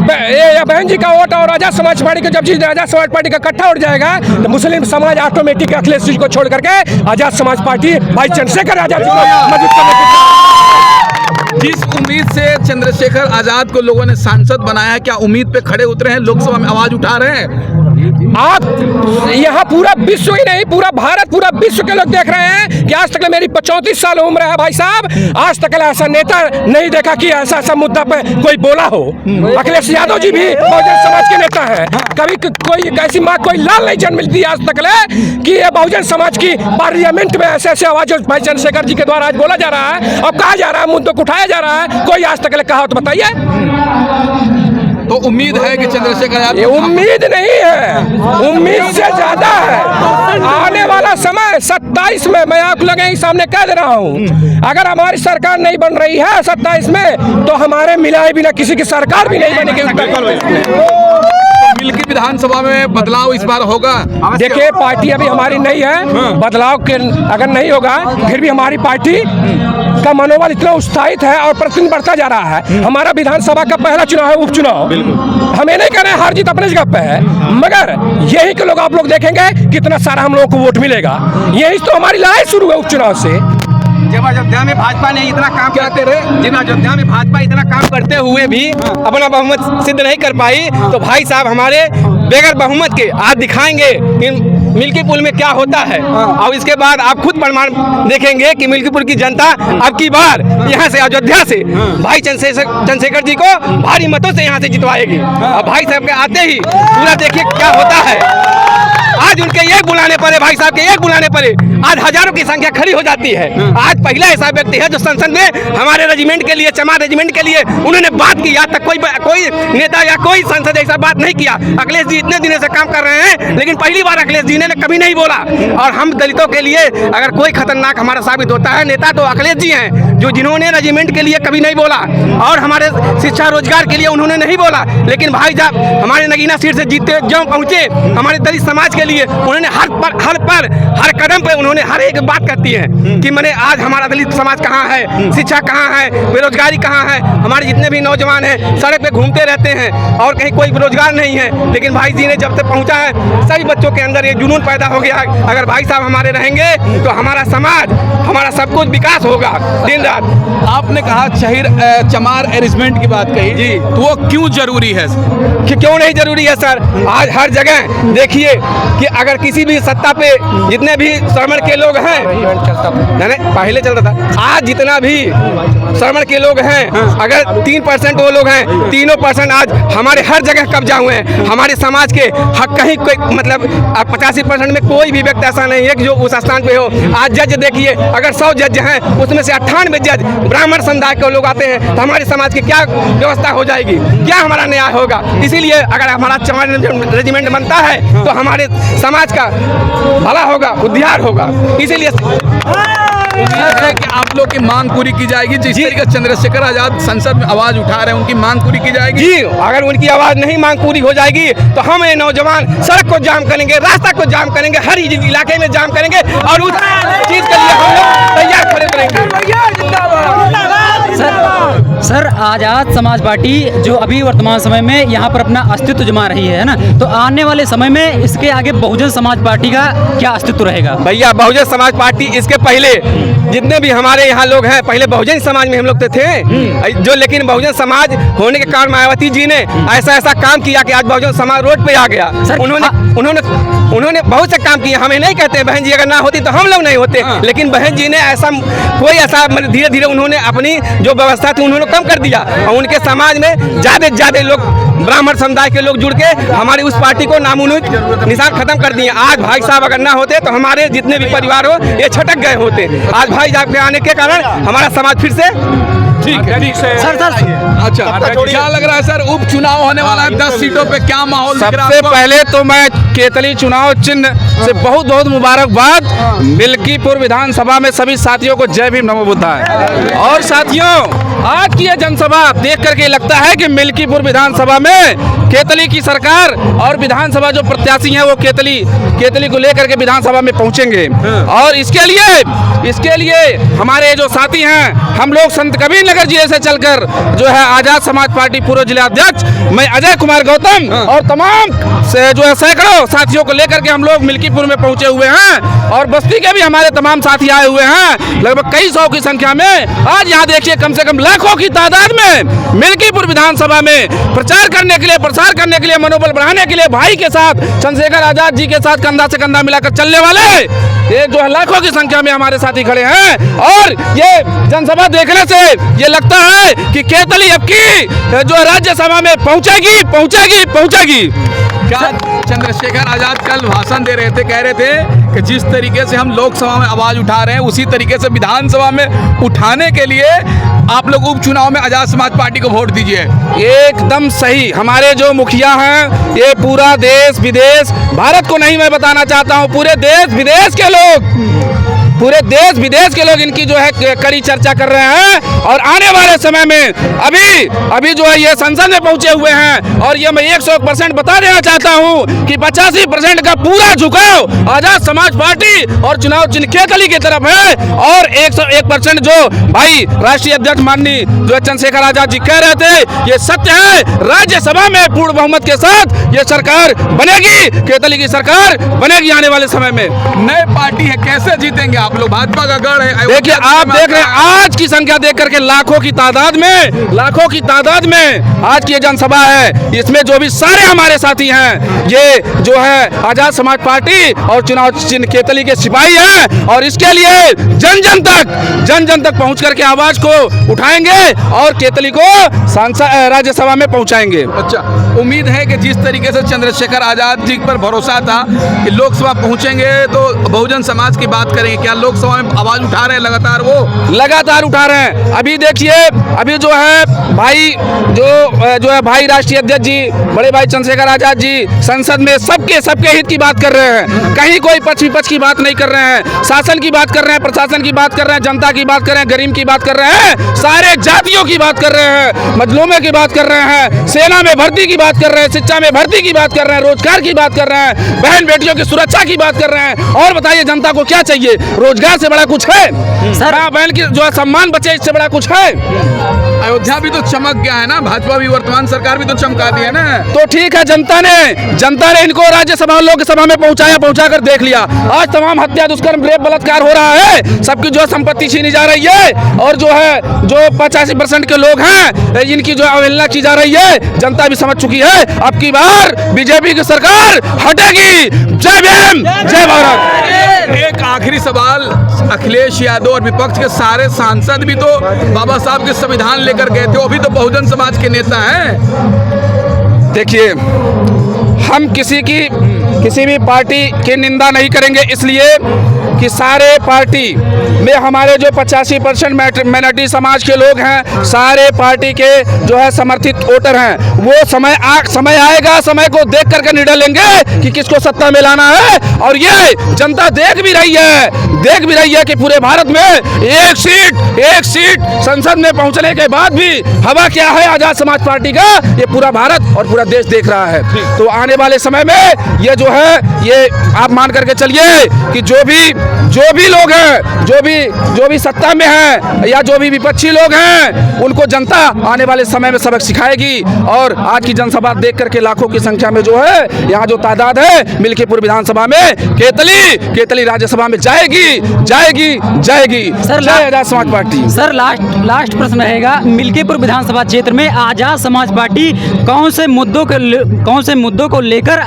बहन जी का वोट और आजाद समाज पार्टी का, जब आजाद समाज पार्टी का इकट्ठा उठ जाएगा तो मुस्लिम समाज ऑटोमेटिक अखिलेश जी को छोड़ करके आजाद समाज पार्टी भाई चंद्रशेखर आजाद जी को मदद करने जिस उम्मीद से चंद्रशेखर आजाद को लोगों ने सांसद बनाया है, क्या उम्मीद पे खड़े उतरे हैं, लोकसभा में आवाज उठा रहे हैं? आप यहाँ पूरा विश्व ही नहीं, पूरा भारत, पूरा विश्व के लोग देख रहे हैं कि आज तक मेरी 34 साल उम्र है भाई साहब, आज तक ऐसा नेता नहीं देखा कि ऐसा मुद्दा पे कोई बोला हो। अखिलेश यादव जी भी बहुजन समाज के नेता हैं, कभी कोई ऐसी माँ कोई लाल नहीं जन्म मिलती आज तक कि ये बहुजन समाज की पार्लियामेंट में ऐसे आवाज भाई चंद्रशेखर जी के द्वारा आज बोला जा रहा है और कहा जा रहा है, मुद्दों को उठाया जा रहा है, कोई आज तक कहा हो तो बताइए। तो उम्मीद है कि चंद्रशेखर आजाद, ये उम्मीद नहीं है, उम्मीद से ज्यादा है। आने वाला समय 27 में मैं आप लोगों के सामने कह दे रहा हूँ, अगर हमारी सरकार नहीं बन रही है 27 में तो हमारे मिलाए बिना किसी की सरकार भी नहीं बनेगी। मिल्की विधानसभा में बदलाव इस बार होगा। देखिए पार्टी अभी हमारी नहीं है, बदलाव के अगर नहीं होगा फिर भी हमारी पार्टी का मनोबल इतना उत्साहित है और प्रतिदिन बढ़ता जा रहा है। हमारा विधानसभा का पहला चुनाव है, उपचुनाव। हमें नहीं कह रहे हैं हार जीत अपने जगह पे है, मगर यही के लोग आप लोग देखेंगे कितना सारा हम लोगों को वोट मिलेगा। यही तो हमारी लड़ाई शुरू है उपचुनाव से। जब अयोध्या में भाजपा ने इतना काम करते रहे, जब अयोध्या में भाजपा इतना काम करते हुए भी अपना बहुमत सिद्ध नहीं कर पाई, तो भाई साहब हमारे बेगर बहुमत के आज दिखाएंगे कि मिल्कीपुर में क्या होता है। और इसके बाद आप खुद प्रमाण देखेंगे कि मिल्कीपुर की जनता अब की बार यहाँ से अयोध्या से भाई चंद्रशेखर जी को भारी मतों से यहाँ से जितवाएगी। और भाई साहब के आते ही पूरा देखिए क्या होता है। आज उनके एक बुलाने पर, भाई साहब के एक बुलाने पर आज हजारों की संख्या खड़ी हो जाती है। आज पहला ऐसा व्यक्ति है जो संसद में हमारे रेजिमेंट के लिए, चमार रेजिमेंट के लिए उन्होंने बात की। आज तक कोई नेता या कोई सांसद ऐसा बात नहीं किया। अखिलेश जी इतने दिनों से काम कर रहे हैं, लेकिन पहली बार अखिलेश जी ने कभी नहीं बोला। और हम दलितों के लिए अगर कोई खतरनाक हमारा साबित होता है नेता तो अखिलेश जी हैं, जो जिन्होंने रेजिमेंट के लिए कभी नहीं बोला और हमारे शिक्षा रोजगार के लिए उन्होंने नहीं बोला। लेकिन भाई साहब हमारे नगीना सीट से जीतते जो पहुंचे हमारे दलित समाज के लिए, उन्होंने हर कदम पे उन्होंने हर एक बात करती है कि मैंने आज हमारा दलित समाज कहाँ है, शिक्षा कहाँ है, बेरोजगारी कहाँ है। हमारे जितने भी नौजवान हैं सड़क पे घूमते रहते हैं और कहीं कोई रोजगार नहीं है। लेकिन भाई जी ने जब तक पहुंचा है सभी बच्चों के अंदर ये जुनून पैदा हो गया है, अगर भाई साहब हमारे रहेंगे तो हमारा समाज, हमारा सब कुछ विकास होगा दिन रात। आपने कहा चमार अरेंजमेंट की बात कही जी, तो वो क्यों जरूरी है? क्यों नहीं जरूरी है सर? आज हर जगह देखिए कि अगर किसी भी सत्ता पे जितने भी श्रमण के लोग हैं, पहले चलता था, आज जितना भी श्रमण के लोग हैं, अगर 3% वो लोग हैं, 3% आज हमारे हर जगह कब्जा हुए हैं। हमारे समाज के हक कहीं कोई मतलब 85% में कोई भी व्यक्ति ऐसा नहीं है कि जो उस स्थान पे हो। आज जज देखिए, अगर 100 जज हैं उसमें से 98 जज ब्राह्मण समुदाय के लोग आते हैं, तो हमारे समाज की क्या व्यवस्था हो जाएगी, क्या हमारा न्याय होगा? इसीलिए अगर हमारा चमार रेजिमेंट बनता है तो हमारे समाज का भला होगा, उद्धार होगा। इसीलिए है कि आप लोग की मांग पूरी की जाएगी। जिस तरीके चंद्रशेखर आजाद संसद में आवाज उठा रहे हैं, उनकी मांग पूरी की जाएगी जी। अगर उनकी आवाज नहीं मांग पूरी हो जाएगी तो हम ये नौजवान सड़क को जाम करेंगे, रास्ता को जाम करेंगे, हर इलाके में जाम करेंगे और उस चीज के लिए हम लोग तैयार खड़े रहेंगे। सर आजाद समाज पार्टी जो अभी वर्तमान समय में यहाँ पर अपना अस्तित्व जमा रही है ना, तो आने वाले समय में इसके आगे बहुजन समाज पार्टी का क्या अस्तित्व रहेगा? भैया बहुजन समाज पार्टी इसके पहले जितने भी हमारे यहाँ लोग हैं, पहले बहुजन समाज में हम लोग थे जो, लेकिन बहुजन समाज होने के कारण मायावती जी ने ऐसा काम किया कि आज बहुजन समाज रोड पे आ गया। उन्होंने बहुत से काम किए। हमें नहीं कहते बहन जी अगर ना होती तो हम लोग नहीं होते, लेकिन बहन जी ने ऐसा धीरे धीरे उन्होंने अपनी जो व्यवस्था थी उन्होंने कम कर दिया और उनके समाज में ज्यादा लोग ब्राह्मण समुदाय के लोग जुड़ के हमारी उस पार्टी को नामुमकिन निशान खत्म कर दिए। आज भाई साहब अगर ना होते तो हमारे जितने भी परिवार हो ये छटक गए होते। आज भाई साहब के आने के कारण हमारा समाज फिर से ठीक है। सर अच्छा, क्या लग रहा है सर, उपचुनाव होने वाला है 10 सीटों पे, क्या माहौल? सबसे पहले तो मैं केतली चुनाव चिन्ह से बहुत मुबारकबाद। मिल्कीपुर विधानसभा में सभी साथियों को जय भीम नमो बुद्धाय। और साथियों आज की ये जनसभा देख करके लगता है कि मिल्कीपुर विधानसभा में केतली की सरकार और विधानसभा जो प्रत्याशी हैं वो केतली को लेकर के विधानसभा में पहुंचेंगे। और इसके लिए हमारे जो साथी हैं, हम लोग संत कबीर नगर जिले से चलकर जो है आजाद समाज पार्टी पूर्व जिला अध्यक्ष मैं अजय कुमार गौतम और तमाम से जो है सैकड़ों साथियों को लेकर के हम लोग मिल्कीपुर में पहुंचे हुए हैं। और बस्ती के भी हमारे तमाम साथी आए हुए हैं, लगभग कई सौ की संख्या में। आज यहाँ देखिए कम से कम लाखों की तादाद में मिल्कीपुर विधानसभा में प्रचार करने के लिए, प्रसार करने के लिए, मनोबल बढ़ाने के लिए भाई के साथ, चंद्रशेखर आजाद जी के साथ कंधा से कंधा मिलाकर चलने वाले ये जो है लाखों की संख्या में हमारे साथी खड़े हैं। और ये जनसभा देखने से ये लगता है कि केतली अब की जो है राज्यसभा में पहुंचेगी। क्या चंद्रशेखर आजाद कल भाषण दे रहे थे, कह रहे थे कि जिस तरीके से हम लोकसभा में आवाज उठा रहे हैं उसी तरीके से विधानसभा में उठाने के लिए आप लोग उपचुनाव में आजाद समाज पार्टी को वोट दीजिए। एकदम सही। हमारे जो मुखिया हैं ये पूरा देश विदेश, भारत को नहीं मैं बताना चाहता हूँ, पूरे देश विदेश के लोग इनकी जो है कड़ी चर्चा कर रहे हैं। और आने वाले समय में अभी जो है ये संसद में पहुंचे हुए हैं। और ये मैं 101% बता देना चाहता हूं कि 85% का पूरा झुकाव आजाद समाज पार्टी और चुनाव चिन्ह केतली की तरफ है। और 101% जो भाई राष्ट्रीय अध्यक्ष माननीय जो चंद्रशेखर आजाद जी कह रहे थे ये सत्य है। राज्यसभा में पूर्ण बहुमत के साथ ये सरकार बनेगी, केतली की सरकार बनेगी आने वाले समय में। नए पार्टी है, कैसे जीतेंगे आप लोग? भाजपा का गढ़ है। देखिए आप देख रहे हैं आज की संख्या देख करके लाखों की तादाद में आज की ये जनसभा है। इसमें जो भी सारे हमारे साथी हैं ये जो है आजाद समाज पार्टी और चुनाव चिन्ह केतली के सिपाही हैं। और इसके लिए जन जन तक पहुंच करके आवाज को उठाएंगे और केतली को राज्यसभा में पहुंचाएंगे। अच्छा, उम्मीद है कि जिस तरीके से चंद्रशेखर आजाद जी पर भरोसा था कि लोकसभा पहुंचेंगे तो बहुजन समाज की बात करेंगे, क्या लोकसभा में आवाज उठा रहे हैं लगातार उठा रहे हैं। अभी देखिए अभी जो है भाई जो है भाई राष्ट्रीय अध्यक्ष जी बड़े भाई चंद्रशेखर आजाद जी संसद में सबके हित की बात कर रहे हैं। कहीं कोई पक्ष विपक्ष की बात नहीं कर रहे हैं, शासन की बात कर रहे हैं, प्रशासन की बात कर रहे हैं, जनता की बात कर रहे हैं, गरीब की बात कर रहे हैं, सारे जातियों की बात कर रहे हैं, मजलूमों की बात कर रहे हैं, सेना में भर्ती की बात कर रहे हैं, शिक्षा में भर्ती की बात कर रहे हैं, रोजगार की बात कर रहे हैं, बहन बेटियों की सुरक्षा की बात कर रहे हैं। और बताइए जनता को क्या चाहिए? रोजगार से बड़ा कुछ है? बहन की जो है सम्मान बचे, इससे बड़ा कुछ है? अयोध्या भी तो चमक गया है ना, भाजपा भी, वर्तमान सरकार भी तो चमका दी है ना। तो ठीक है, जनता ने इनको राज्यसभा लोकसभा में पहुंचा कर देख लिया। आज तमाम हत्या, दुष्कर्म, रेप, बलात्कार हो रहा है, सबकी जो संपत्ति छीनी जा रही है। और जो है जो 85% के लोग हैं इनकी जो अवहेलना की जा रही है, जनता भी समझ चुकी है। अब की बार बीजेपी की सरकार हटेगी। जय भीम, जय भारत। एक आखिरी सवाल, अखिलेश यादव और विपक्ष के सारे सांसद भी तो बाबा साहब के संविधान लेकर गए थे, वो भी तो बहुजन समाज के नेता हैं। देखिए हम किसी भी पार्टी की निंदा नहीं करेंगे, इसलिए कि सारे पार्टी में हमारे जो 85% माइनॉरिटी समाज के लोग हैं, सारे पार्टी के जो है समर्थित वोटर हैं। वो समय आएगा, समय को देख करके निर्णय लेंगे कि किसको सत्ता में लाना है। और ये जनता देख भी रही है कि पूरे भारत में एक सीट संसद में पहुंचने के बाद भी हवा क्या है आजाद समाज पार्टी का, ये पूरा भारत और पूरा देश देख रहा है। तो आने वाले समय में ये जो है ये आप मान करके चलिए कि जो भी लोग हैं, जो भी सत्ता में हैं या जो भी विपक्षी लोग हैं, उनको जनता आने वाले समय में सबक सिखाएगी। और आज की जनसभा देख करके लाखों की संख्या में जो है यहाँ जो तादाद है मिल्कीपुर विधानसभा में केतली राज्यसभा में जाएगी। सर जय Azad Samaj party. Sir last प्रश्न रहेगा, मिल्कीपुर विधानसभा क्षेत्र में आजाद समाज पार्टी कौन से मुद्दों को लेकर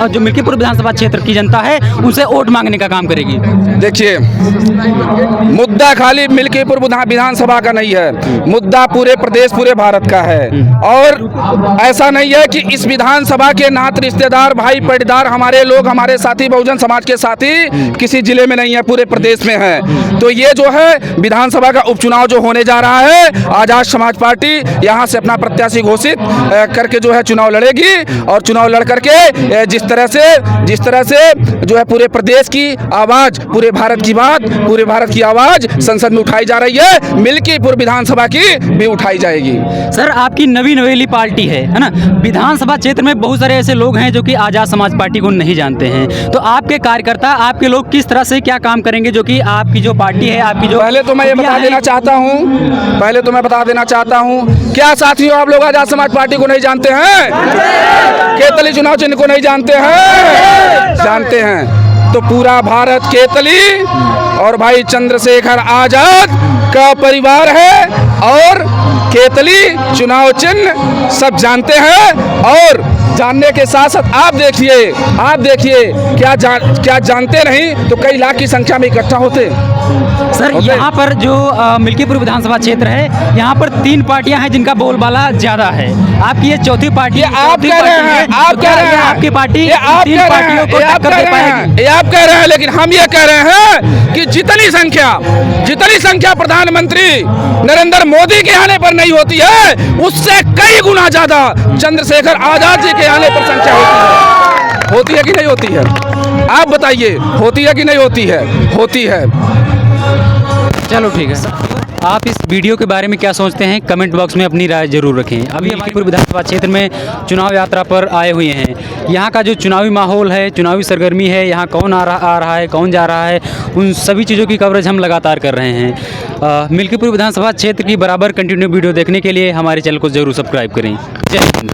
जो मिल्कीपुर विधानसभा क्षेत्र की जनता है उनसे वोट मांगने का काम करेगी? देखिए मुद्दा खाली मिल्कीपुर विधानसभा का नहीं है, मुद्दा पूरे प्रदेश, पूरे भारत का है। और ऐसा नहीं है कि इस विधानसभा के नात रिश्तेदार, भाई पटीदार, हमारे लोग, हमारे साथी, बहुजन समाज के साथी किसी जिले में नहीं है, पूरे प्रदेश में है। तो ये जो है विधानसभा का उपचुनाव जो होने जा रहा है, आजाद समाज पार्टी यहाँ से अपना प्रत्याशी घोषित करके जो है चुनाव लड़ेगी। और चुनाव लड़ करके जिस तरह से जो है पूरे प्रदेश की आवाज पूरे भारत की बात, पूरे भारत की आवाज़ संसद में उठाई जा रही है, मिल्कीपुर विधानसभा की भी उठाई जाएगी। सर आपकी नवी नवेली पार्टी है ना, विधानसभा क्षेत्र में बहुत सारे ऐसे लोग हैं जो कि आज़ाद समाज पार्टी को नहीं जानते हैं, तो आपके कार्यकर्ता, आपके लोग किस तरह से क्या काम करेंगे जो कि आपकी जो पार्टी है, आपकी जो पहले तो मैं ये बता देना चाहता हूँ, क्या साथियों आप लोग आजाद समाज पार्टी को नहीं जानते हैं? केतली चुनाव चिन्ह को नहीं जानते हैं? जानते हैं तो पूरा भारत केतली और भाई चंद्रशेखर आजाद का परिवार है, और केतली चुनाव चिन्ह सब जानते हैं। और जानने के साथ साथ आप देखिए क्या जानते नहीं तो कई लाख की संख्या में इकट्ठा होते। सर यहाँ पर जो मिल्कीपुर विधानसभा क्षेत्र है, यहाँ पर 3 पार्टियां हैं जिनका बोलबाला ज्यादा है, आपकी ये चौथी पार्टी, आप कह रहे हैं आपकी पार्टी 3 पार्टियों को टक्कर दे पाएगी? ये आप कह रहे हैं, लेकिन हम ये कह रहे हैं कि जितनी संख्या प्रधानमंत्री नरेंद्र मोदी के आने पर नहीं होती है, उससे कई गुना ज्यादा चंद्रशेखर आजाद जी के आने पर संख्या होती है कि नहीं होती है? आप बताइए, होती है कि नहीं होती है? होती है। चलो ठीक है। आप इस वीडियो के बारे में क्या सोचते हैं, कमेंट बॉक्स में अपनी राय जरूर रखें। अभी मिल्कीपुर विधानसभा क्षेत्र में चुनाव यात्रा पर आए हुए हैं, यहाँ का जो चुनावी माहौल है, चुनावी सरगर्मी है, यहाँ कौन आ रहा है, कौन जा रहा है, उन सभी चीज़ों की कवरेज हम लगातार कर रहे हैं। मिल्कीपुर विधानसभा क्षेत्र की बराबर कंटिन्यू वीडियो देखने के लिए हमारे चैनल को ज़रूर सब्सक्राइब करें। जय हिंद।